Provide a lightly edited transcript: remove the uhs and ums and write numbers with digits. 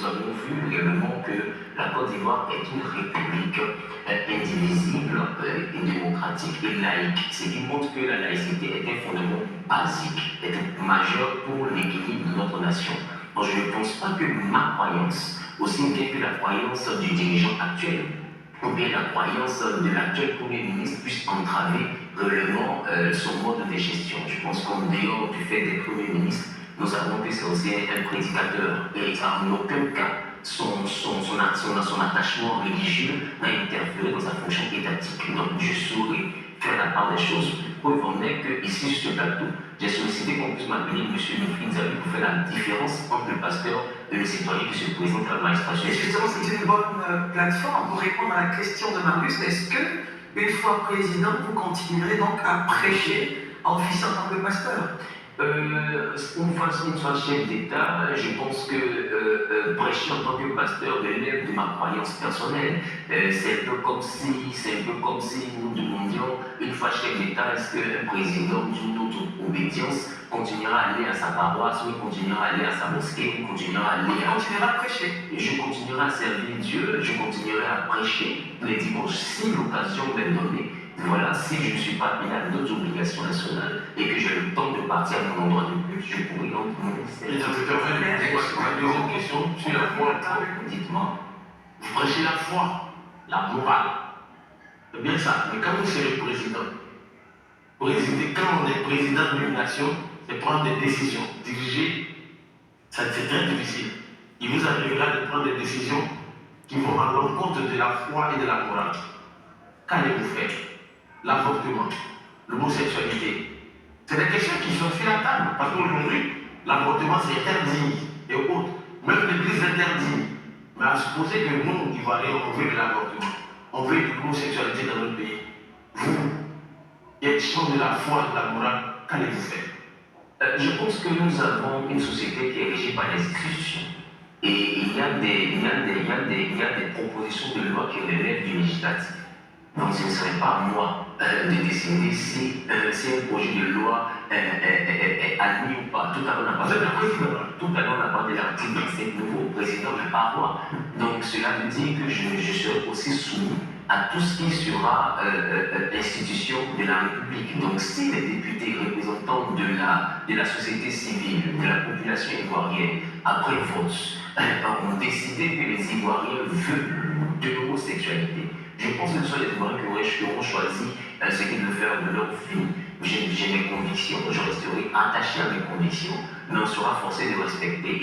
avons vu également que la Côte d'Ivoire est une république indivisible et démocratique et laïque, ce qui montre que la laïcité est un fondement basique, est majeur pour l'équilibre de notre nation. Donc je ne pense pas que ma croyance, aussi bien que la croyance du dirigeant actuel, ou bien la croyance de l'actuel Premier ministre puisse entraver réellement son mode de gestion. Je pense qu'en dehors du fait d'être Premier ministre, nous savons que c'est aussi un prédicateur et en aucun cas son attachement religieux n'a interféré dans sa fonction étatique. Donc je saurais faire la part des choses. Preuve en est qu'ici sur ce plateau, j'ai sollicité qu'on puisse m'appeler M. Mifrinzavi pour faire la différence entre le pasteur et le citoyen qui se présente à la magistration. Et justement, c'est une bonne plateforme pour répondre à la question de Marius. Est-ce que, une fois président, vous continuerez donc à prêcher en officiant en tant que pasteur? Une fois chef d'État, je pense que prêcher en tant que pasteur relève de ma croyance personnelle. C'est un peu comme si nous demandions, une fois chef d'État, est-ce qu'un président d'une autre obédience continuera à aller à sa paroisse, ou continuera à aller à sa mosquée, ou continuera à aller à... continuera à prêcher. Je continuerai à servir Dieu, je continuerai à prêcher les dimanches si l'occasion m'est donnée. Voilà, si je ne suis pas appelé à d'autres obligations nationales et que j'ai le temps de partir à mon endroit de culte, je pourrais donc mon ministère. Et ça me permet de poser ma deuxième question sur la foi. Dites-moi. Vous prêchez la foi, la morale. C'est bien ça. Mais quand vous serez président, quand on est président d'une nation, c'est prendre des décisions. Diriger, c'est très difficile. Il vous arrivera de prendre des décisions qui vont à l'encontre de la foi et de la morale. Qu'allez-vous faire? L'avortement, l'homosexualité. C'est des questions qui sont sur la table. Parce qu'aujourd'hui, l'avortement c'est interdit et autres. Même l'Église interdit. Mais à supposer que nous, Ivoiriens, on veut de l'avortement, on veut de l'homosexualité dans notre pays. Vous, question de la foi et de la morale, qu'allez-vous faire? Je pense que nous avons une société qui est régie par les institutions. Et il y a des propositions de loi qui relèvent du législatif. Donc ce ne serait pas à moi de décider si un projet de loi est admis ou pas. Tout à l'heure, on a parlé de l'article 27 nouveau président de paroi. Donc cela veut dire que je serai aussi soumis à tout ce qui sera institution de la République. Donc si les députés représentants de la société civile, de la population ivoirienne, après vote, ont décidé que les Ivoiriens veulent de l'homosexualité, je pense que ce sont les Ivoiriens qui auront choisi ce qu'ils veulent faire de leur vie. J'ai mes convictions, je resterai attaché à mes convictions, mais on sera forcé de respecter.